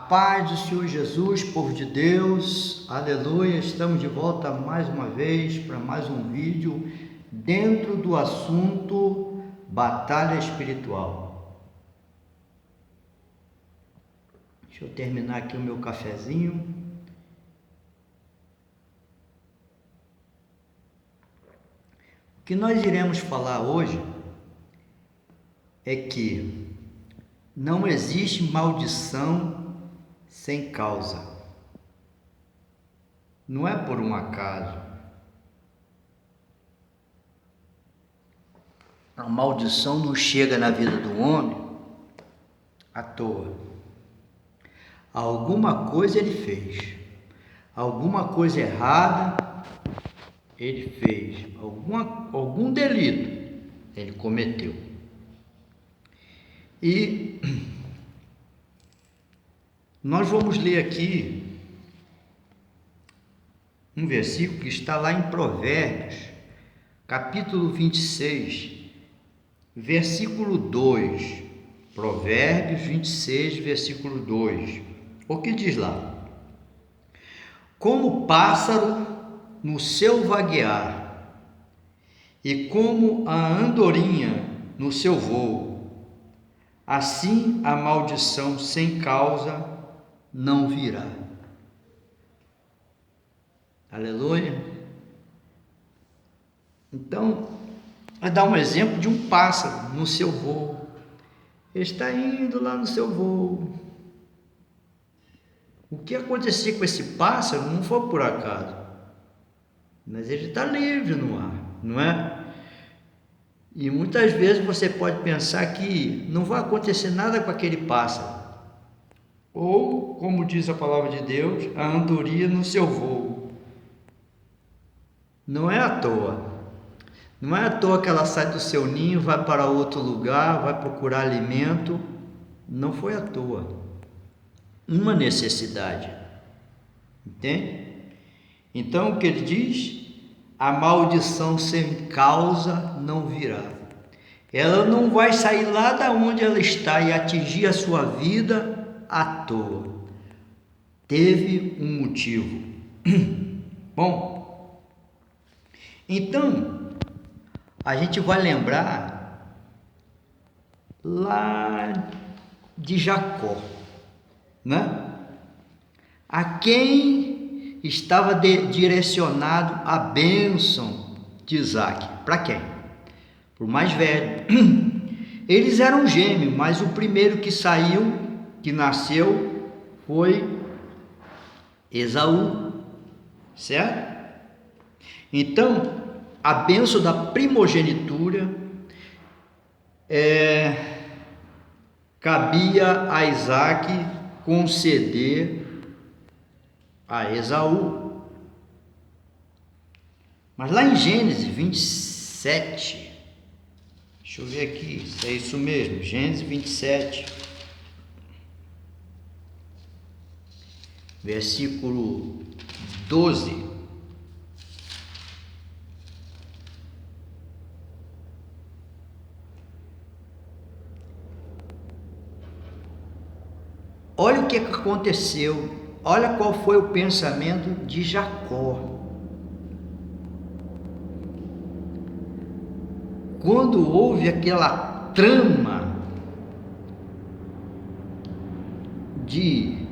Paz do Senhor Jesus, povo de Deus, aleluia, estamos de volta mais uma vez para mais um vídeo dentro do assunto batalha espiritual. Deixa eu terminar aqui o meu cafezinho. O que nós iremos falar hoje é que não existe maldição sem causa. Não é por um acaso. A maldição não chega na vida do homem à toa. Alguma coisa ele fez. Alguma coisa errada ele fez. Algum delito ele cometeu. E nós vamos ler aqui um versículo que está lá em Provérbios, capítulo 26, versículo 2. Provérbios 26, versículo 2. O que diz lá? Como pássaro no seu vaguear, e como a andorinha no seu voo, assim a maldição sem causa não virá. Aleluia. Então, vai dar um exemplo de um pássaro no seu voo. Ele está indo lá no seu voo. O que acontecer com esse pássaro não foi por acaso, mas ele está livre no ar, não é? E muitas vezes você pode pensar que não vai acontecer nada com aquele pássaro. Ou, como diz a palavra de Deus, a andorinha no seu voo. Não é à toa. Não é à toa que ela sai do seu ninho, vai para outro lugar, vai procurar alimento. Não foi à toa. Uma necessidade. Entende? Então, o que ele diz? A maldição sem causa não virá. Ela não vai sair lá da onde ela está e atingir a sua vida à toa. Teve um motivo. Bom, então a gente vai lembrar lá de Jacó, né? A quem estava direcionado a bênção de Isaac? Para quem? Para o mais velho. Eles eram gêmeos, mas o primeiro que saiu, que nasceu, foi Esaú, certo? Então, a bênção da primogenitura cabia a Isaac conceder a Esaú. Mas lá em Gênesis 27, deixa eu ver aqui se é isso mesmo, Gênesis 27, versículo 12. Olha o que aconteceu, olha qual foi o pensamento de Jacó. Quando houve aquela trama de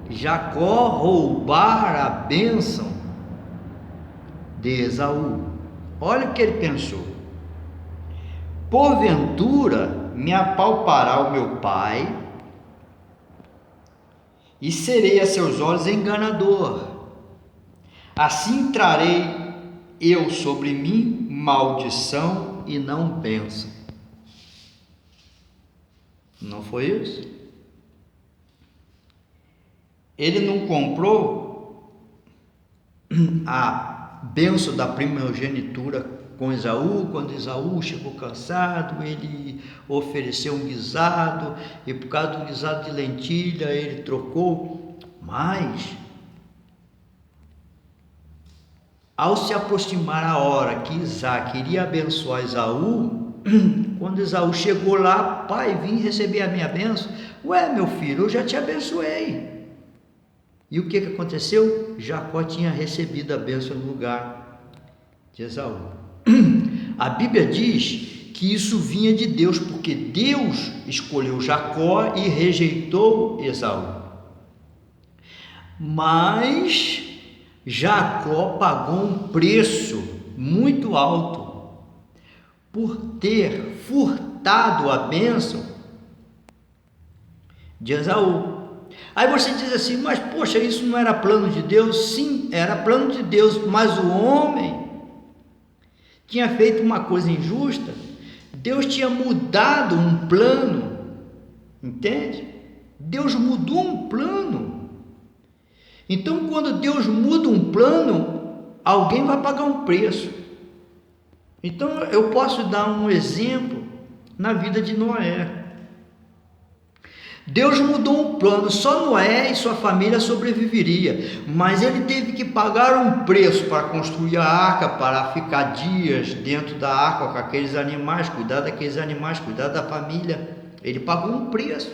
Jacó roubar a bênção de Esaú, olha o que ele pensou. Porventura me apalpará o meu pai e serei a seus olhos enganador. Assim trarei eu sobre mim maldição e não bênção. Não foi isso? Ele não comprou a bênção da primogenitura com Esaú. Quando Esaú chegou cansado, ele ofereceu um guisado, e por causa do guisado de lentilha ele trocou. Mas ao se aproximar a hora que Isaac iria abençoar Esaú, quando Esaú chegou lá, pai, vim receber a minha bênção, Ué, meu filho, eu já te abençoei. E o que aconteceu? Jacó tinha recebido a bênção no lugar de Esaú. A Bíblia diz que isso vinha de Deus, porque Deus escolheu Jacó e rejeitou Esaú. Mas Jacó pagou um preço muito alto por ter furtado a bênção de Esaú. Aí você diz assim, mas poxa, isso não era plano de Deus? Sim, era plano de Deus, mas o homem tinha feito uma coisa injusta. Deus tinha mudado um plano, entende? Deus mudou um plano. Então, quando Deus muda um plano, alguém vai pagar um preço. Então, eu posso dar um exemplo na vida de Noé. Deus mudou um plano, só Noé e sua família sobreviveria, mas ele teve que pagar um preço para construir a arca, para ficar dias dentro da arca com aqueles animais, cuidar daqueles animais, cuidar da família. Ele pagou um preço.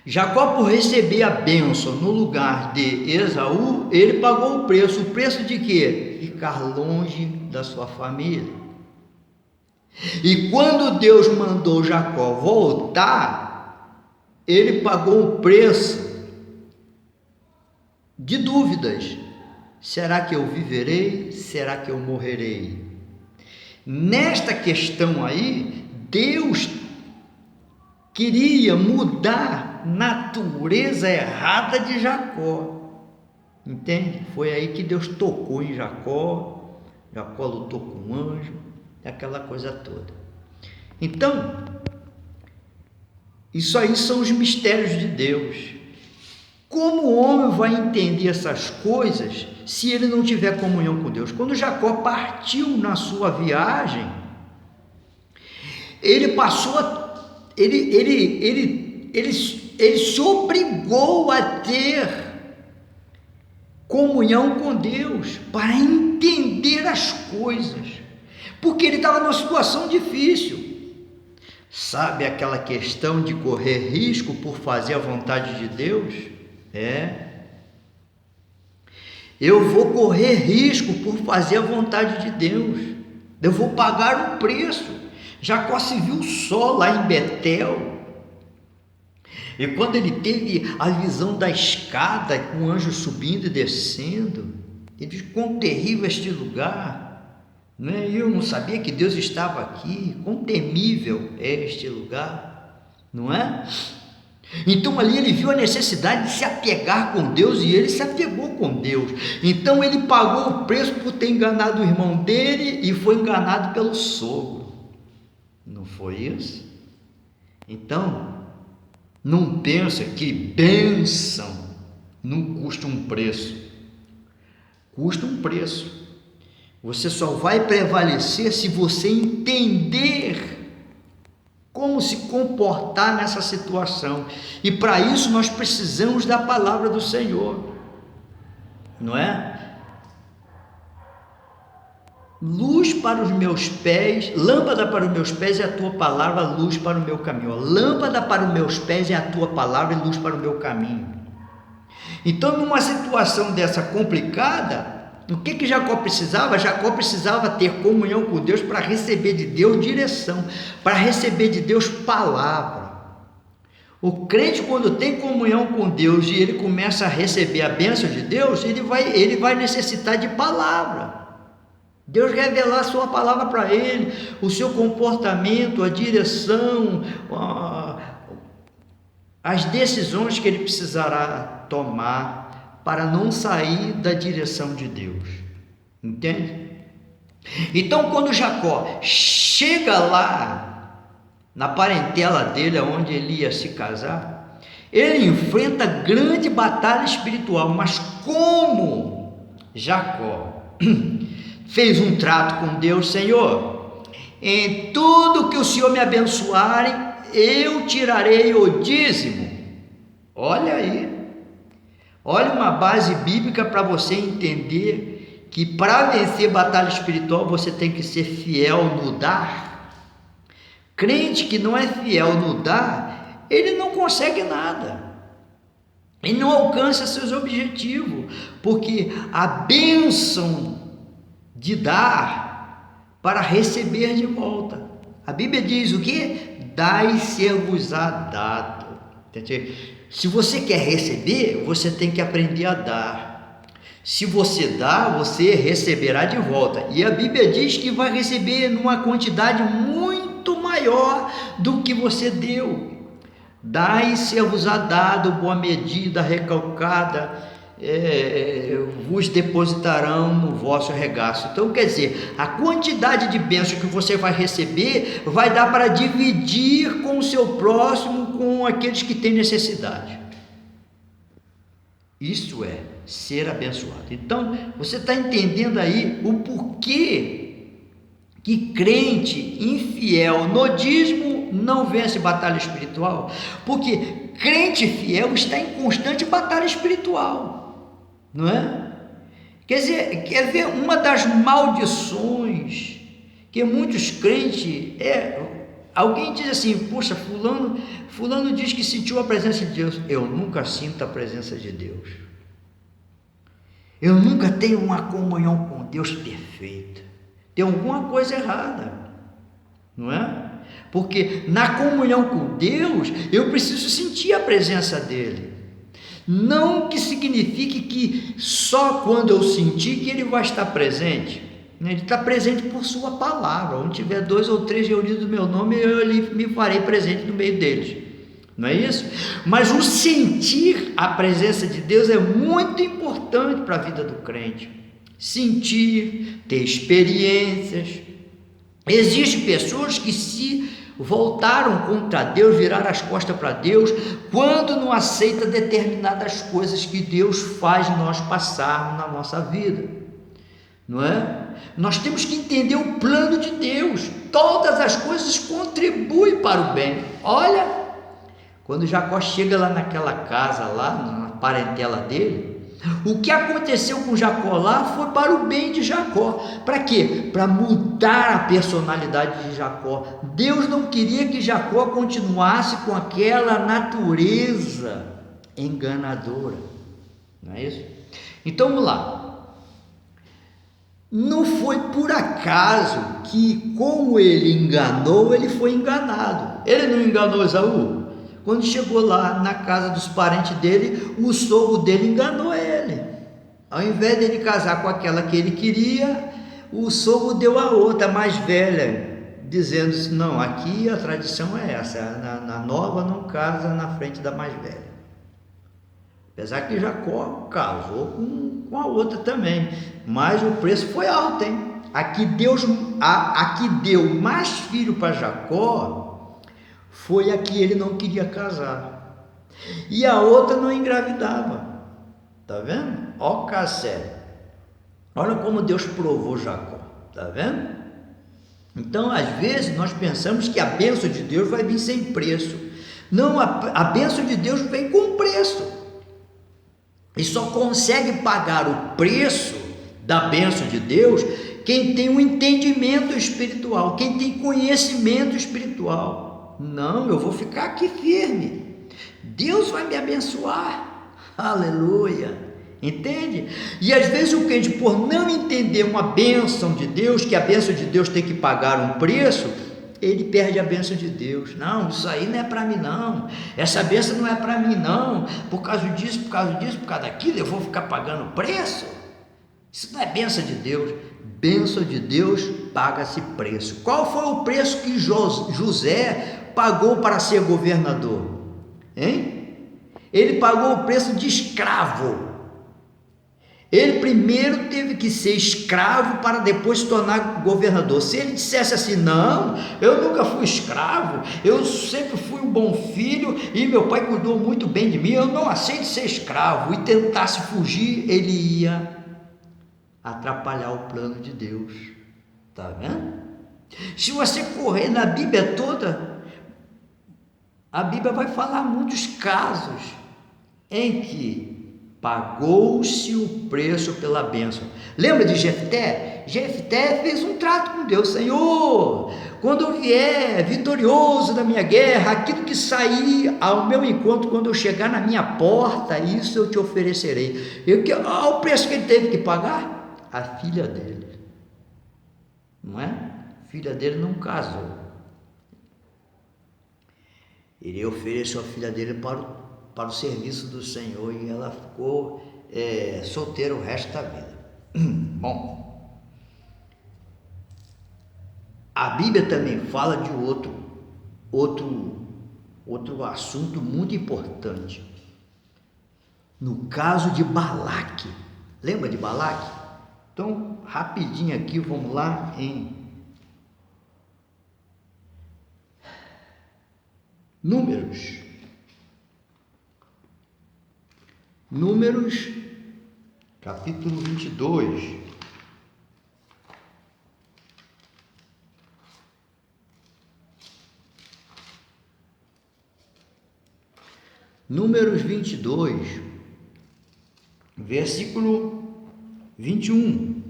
Jacó, por receber a bênção no lugar de Esaú, ele pagou o preço. O preço de quê? Ficar longe da sua família. E quando Deus mandou Jacó voltar, ele pagou um preço de dúvidas. Será que eu viverei? Será que eu morrerei? Nesta questão aí, Deus queria mudar a natureza errada de Jacó. Entende? Foi aí que Deus tocou em Jacó. Jacó lutou com um anjo, aquela coisa toda. Então, isso aí são os mistérios de Deus. Como o homem vai entender essas coisas se ele não tiver comunhão com Deus? Quando Jacó partiu na sua viagem, ele passou ele se obrigou a ter comunhão com Deus para entender as coisas, porque ele estava numa situação difícil. Sabe aquela questão de correr risco por fazer a vontade de Deus? Eu vou correr risco por fazer a vontade de Deus, eu vou pagar um preço. Jacó se viu só lá em Betel, e quando ele teve a visão da escada com o anjo subindo e descendo, ele disse: quão terrível este lugar, né? Eu não sabia que Deus estava aqui, quão temível é este lugar, não é? Então ali ele viu a necessidade de se apegar com Deus, e ele se apegou com Deus. Então ele pagou o preço por ter enganado o irmão dele e foi enganado pelo sogro. Não foi isso? Então, não pensa que bênção não custa um preço. Custa um preço. Você só vai prevalecer se você entender como se comportar nessa situação. E para isso nós precisamos da palavra do Senhor, não é? Luz para os meus pés, lâmpada para os meus pés é a tua palavra, luz para o meu caminho. Lâmpada para os meus pés é a tua palavra e luz para o meu caminho. Então, numa situação dessa complicada, o que Jacó precisava? Jacó precisava ter comunhão com Deus para receber de Deus direção, para receber de Deus palavra. O crente, quando tem comunhão com Deus e ele começa a receber a bênção de Deus, ele vai necessitar de palavra. Deus revelar a sua palavra para ele, o seu comportamento, a direção, as decisões que ele precisará tomar para não sair da direção de Deus, entende? Então, quando Jacó chega lá na parentela dele, onde ele ia se casar, ele enfrenta grande batalha espiritual. Mas como Jacó fez um trato com Deus: Senhor, em tudo que o Senhor me abençoarem, eu tirarei o dízimo. Olha aí, olha uma base bíblica para você entender que para vencer batalha espiritual você tem que ser fiel no dar. Crente que não é fiel no dar, ele não consegue nada. Ele não alcança seus objetivos, porque a bênção de dar para receber de volta. A Bíblia diz o quê? Dai-se-vos-á dado. Se você quer receber, você tem que aprender a dar. Se você dá, você receberá de volta. E a Bíblia diz que vai receber numa quantidade muito maior do que você deu. Dai-se-vos-á dado, boa medida, recalcada, vos depositarão no vosso regaço. Então, quer dizer, a quantidade de bênção que você vai receber vai dar para dividir com o seu próximo, com aqueles que têm necessidade. Isso é ser abençoado. Então, você está entendendo aí o porquê que crente infiel no dízimo não vence batalha espiritual? Porque crente fiel está em constante batalha espiritual, não é? Quer ver uma das maldições que muitos crentes alguém diz assim: poxa, fulano diz que sentiu a presença de Deus. Eu nunca sinto a presença de Deus. Eu nunca tenho uma comunhão com Deus perfeita. Tem alguma coisa errada, não é? Porque na comunhão com Deus, eu preciso sentir a presença dEle. Não que signifique que só quando eu sentir que Ele vai estar presente. Ele está presente por sua palavra. Onde tiver 2 ou 3 reunidos no meu nome, eu me farei presente no meio deles. Não é isso? Mas o sentir a presença de Deus é muito importante para a vida do crente. Sentir, ter experiências. Existem pessoas que se voltaram contra Deus, viraram as costas para Deus, quando não aceita determinadas coisas que Deus faz nós passarmos na nossa vida, não é? Nós temos que entender o plano de Deus. Todas as coisas contribuem para o bem. Olha, quando Jacó chega lá naquela casa, lá na parentela dele, o que aconteceu com Jacó lá foi para o bem de Jacó. Para quê? Para mudar a personalidade de Jacó. Deus não queria que Jacó continuasse com aquela natureza enganadora. Não é isso? Então vamos lá. Não foi por acaso que, como ele enganou, ele foi enganado. Ele não enganou Esaú? Quando chegou lá na casa dos parentes dele, o sogro dele enganou ele. Ao invés dele casar com aquela que ele queria, o sogro deu a outra, mais velha, dizendo assim: não, aqui a tradição é essa, na nova não casa na frente da mais velha. Apesar que Jacó casou com a outra também, mas o preço foi alto, hein? A que deu mais filho para Jacó foi a que ele não queria casar, e a outra não engravidava. Tá vendo? Ó, Cassé, olha como Deus provou Jacó, tá vendo? Então, às vezes nós pensamos que a bênção de Deus vai vir sem preço. Não, a bênção de Deus vem com preço, e só consegue pagar o preço da bênção de Deus quem tem um entendimento espiritual, quem tem conhecimento espiritual. Não, eu vou ficar aqui firme, Deus vai me abençoar, aleluia, entende? E às vezes o crente, por não entender uma bênção de Deus, que a bênção de Deus tem que pagar um preço, ele perde a bênção de Deus. Não, isso aí não é para mim não, essa bênção não é para mim não, por causa disso, por causa daquilo, eu vou ficar pagando preço. Isso não é bênção de Deus. Bênção de Deus paga-se preço. Qual foi o preço que José pagou para ser governador? Hein? Ele pagou o preço de escravo. Ele primeiro teve que ser escravo para depois se tornar governador. Se ele dissesse assim: não, eu nunca fui escravo, eu sempre fui um bom filho e meu pai cuidou muito bem de mim, eu não aceito ser escravo, e tentasse fugir, ele ia atrapalhar o plano de Deus. Tá vendo? Se você correr na Bíblia toda, a Bíblia vai falar muitos casos em que Pagou-se o preço pela bênção. Lembra de Jefté? Jefté fez um trato com Deus. Senhor, quando eu vier vitorioso da minha guerra, aquilo que sair ao meu encontro, quando eu chegar na minha porta, isso eu te oferecerei. Olha o preço que ele teve que pagar. A filha dele, não é? A filha dele não casou. Ele ofereceu a filha dele para o serviço do Senhor e ela ficou solteira o resto da vida. Bom, a Bíblia também fala de outro assunto muito importante. No caso de Balaque, lembra de Balaque? Então, rapidinho aqui, vamos lá em Números, capítulo 22. Números 22, versículo 21.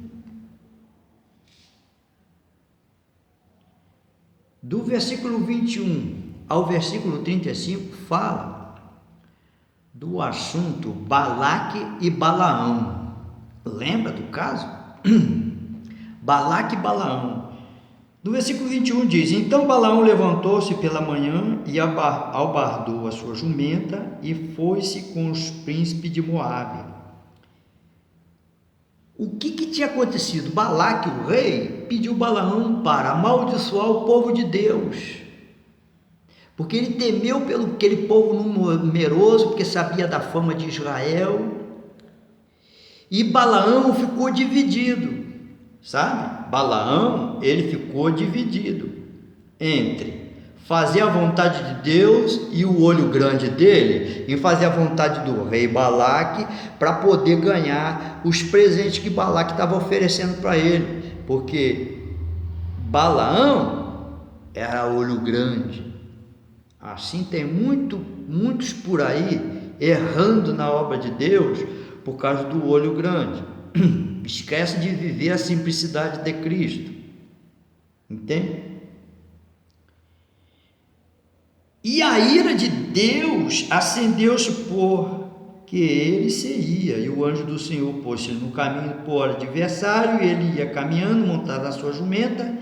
Do versículo 21 ao versículo 35 fala do assunto Balaque e Balaão. Lembra do caso? Balaque e Balaão. No versículo 21 diz: Então Balaão levantou-se pela manhã e albardou a sua jumenta e foi-se com os príncipes de Moabe. O que tinha acontecido? Balaque, o rei, pediu Balaão para amaldiçoar o povo de Deus, porque ele temeu pelo aquele povo numeroso, porque sabia da fama de Israel, e Balaão ficou dividido, sabe? Balaão, ele ficou dividido entre fazer a vontade de Deus e o olho grande dele, e fazer a vontade do rei Balaque para poder ganhar os presentes que Balaque estava oferecendo para ele, porque Balaão era olho grande. Assim tem muitos por aí errando na obra de Deus por causa do olho grande. Esquece de viver a simplicidade de Cristo. Entende? E a ira de Deus acendeu-se porque ele se ia, e o anjo do Senhor pôs-se no caminho por adversário, e ele ia caminhando, montado na sua jumenta,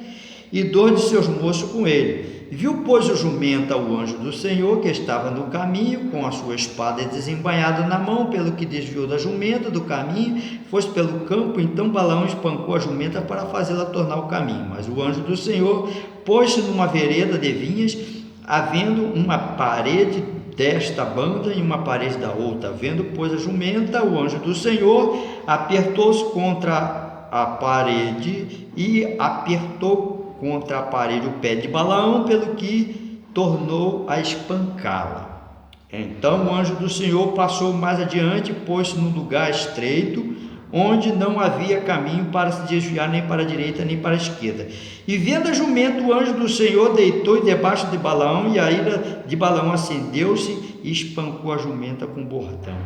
e 2 de seus moços com ele. Viu, pois, o jumenta o anjo do Senhor, que estava no caminho, com a sua espada desembainhada na mão, pelo que desviou da jumenta do caminho, fosse pelo campo. Então Balaão espancou a jumenta para fazê-la tornar o caminho. Mas o anjo do Senhor pôs-se numa vereda de vinhas, havendo uma parede desta banda e uma parede da outra. Vendo, pois, a jumenta, o anjo do Senhor apertou-se contra a parede e apertou contra a parede o pé de Balaão, pelo que tornou a espancá-la. Então o anjo do Senhor passou mais adiante, pôs-se num lugar estreito, onde não havia caminho para se desviar nem para a direita nem para a esquerda. E vendo a jumenta, o anjo do Senhor deitou debaixo de Balaão, e a ira de Balaão acendeu-se e espancou a jumenta com bordão.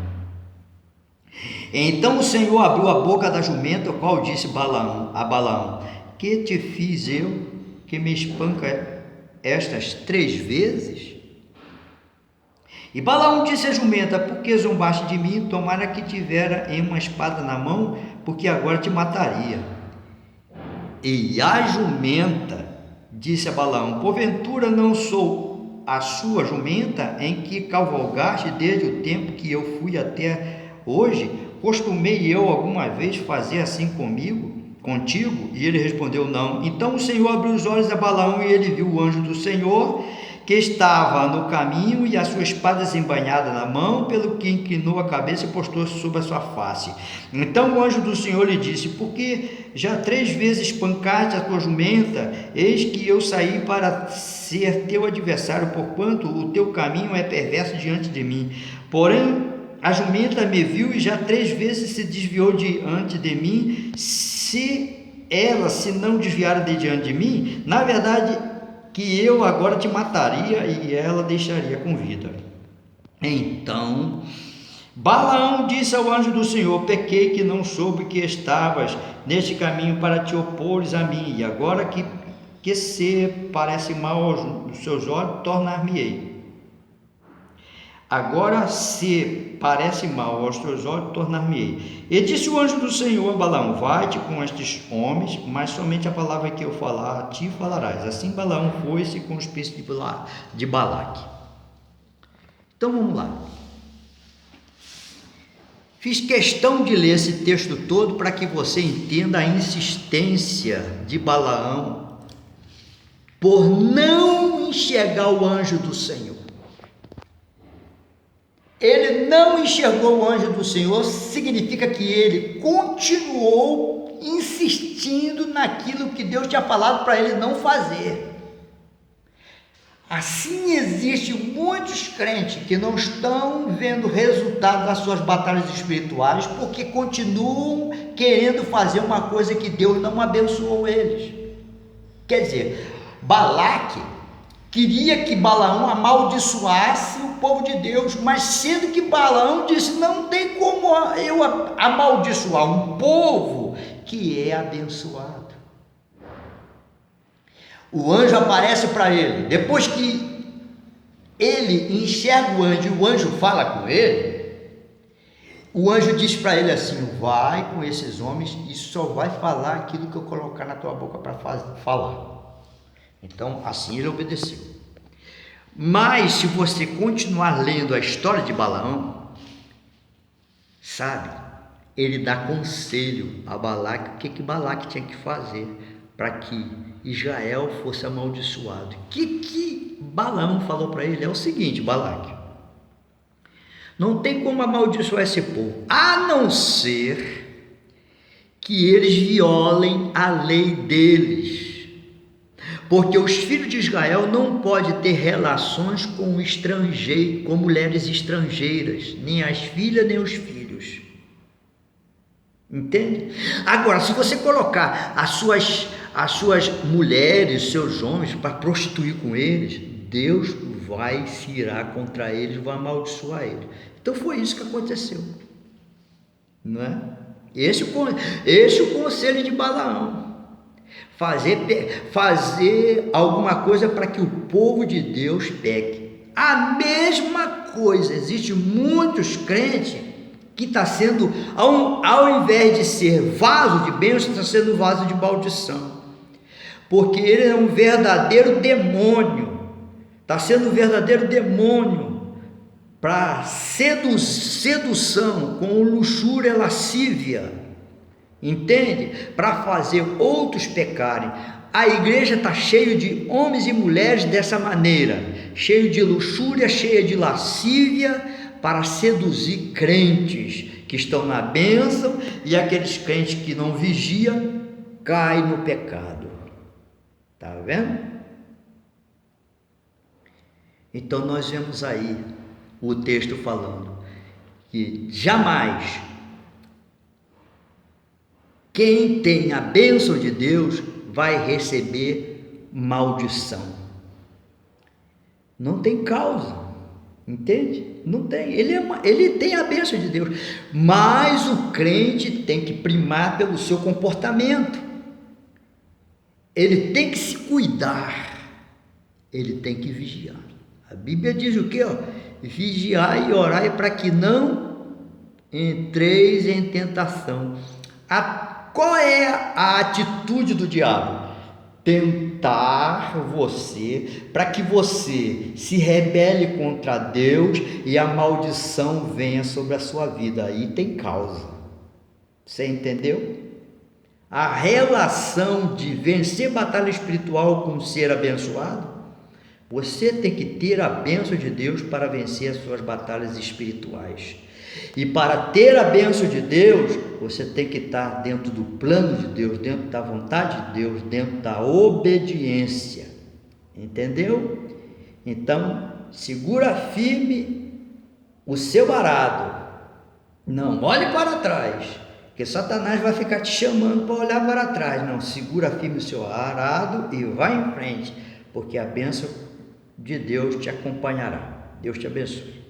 Então o Senhor abriu a boca da jumenta, o qual disse a Balaão: Que te fiz eu, que me espanca estas 3 vezes? E Balaão disse à jumenta: Por que zombaste de mim? Tomara que tivera em uma espada na mão, porque agora te mataria. E a jumenta disse a Balaão: Porventura não sou a sua jumenta, em que cavalgaste desde o tempo que eu fui até hoje? Costumei eu alguma vez fazer assim contigo? E ele respondeu: Não. Então o Senhor abriu os olhos a Balaão, e ele viu o anjo do Senhor, que estava no caminho, e a sua espada desembainhada na mão, pelo que inclinou a cabeça e postou-se sobre a sua face. Então o anjo do Senhor lhe disse: Porque já 3 vezes espancaste a tua jumenta, eis que eu saí para ser teu adversário, porquanto o teu caminho é perverso diante de mim. Porém a jumenta me viu e já 3 vezes se desviou diante de mim. Se ela se não desviar de diante de mim, na verdade que eu agora te mataria, e ela deixaria com vida. Então Balaão disse ao anjo do Senhor: pequei que não soube que estavas neste caminho para te opores a mim, e agora que se parece mal aos seus olhos, tornar-me-ei. Agora se parece mal aos teus olhos, tornar-me-ei. E disse o anjo do Senhor a Balaão: vai-te com estes homens, mas somente a palavra que eu falar a ti falarás. Assim Balaão foi-se com os príncipes de Balaque. Então vamos lá. Fiz questão de ler esse texto todo para que você entenda a insistência de Balaão por não enxergar o anjo do Senhor. Ele não enxergou o anjo do Senhor, significa que ele continuou insistindo naquilo que Deus tinha falado para ele não fazer. Assim, existem muitos crentes que não estão vendo resultado das suas batalhas espirituais porque continuam querendo fazer uma coisa que Deus não abençoou eles. Quer dizer, Balaque queria que Balaão amaldiçoasse o povo de Deus, mas sendo que Balaão disse: não tem como eu amaldiçoar um povo que é abençoado. O anjo aparece para ele, depois que ele enxerga o anjo e o anjo fala com ele, o anjo diz para ele assim: vai com esses homens e só vai falar aquilo que eu colocar na tua boca para falar. Então assim ele obedeceu. Mas se você continuar lendo a história de Balaão, sabe, ele dá conselho a Balaque, o que Balaque tinha que fazer para que Israel fosse amaldiçoado. O que Balaão falou para ele? É o seguinte: Balaque, não tem como amaldiçoar esse povo, a não ser que eles violem a lei deles. Porque os filhos de Israel não podem ter relações com estrangeiro, com mulheres estrangeiras, nem as filhas, nem os filhos. Entende? Agora, se você colocar as suas mulheres, seus homens, para prostituir com eles, Deus vai se irar contra eles, vai amaldiçoar eles. Então foi isso que aconteceu. Não é? Esse é o conselho de Balaão. Fazer alguma coisa para que o povo de Deus peque. A mesma coisa, existem muitos crentes que está sendo, ao invés de ser vaso de bênção, está sendo vaso de maldição, porque ele é um verdadeiro demônio, está sendo um verdadeiro demônio para sedução com luxúria lascívia. Entende? Para fazer outros pecarem. A igreja está cheia de homens e mulheres dessa maneira, cheio de luxúria, cheia de lascívia, para seduzir crentes que estão na bênção, e aqueles crentes que não vigiam caem no pecado. Está vendo? Então nós vemos aí o texto falando que jamais quem tem a bênção de Deus vai receber maldição. Não tem causa, entende? Não tem. Ele tem a bênção de Deus, mas o crente tem que primar pelo seu comportamento. Ele tem que se cuidar, ele tem que vigiar. A Bíblia diz o quê? Vigiai e orai para que não entreis em tentação. Qual é a atitude do diabo? Tentar você, para que você se rebele contra Deus e a maldição venha sobre a sua vida. Aí tem causa. Você entendeu? A relação de vencer batalha espiritual com ser abençoado, você tem que ter a bênção de Deus para vencer as suas batalhas espirituais. E para ter a bênção de Deus, você tem que estar dentro do plano de Deus, dentro da vontade de Deus, dentro da obediência. Entendeu? Então, segura firme o seu arado. Não olhe para trás, porque Satanás vai ficar te chamando para olhar para trás. Não, segura firme o seu arado e vai em frente, porque a bênção de Deus te acompanhará. Deus te abençoe.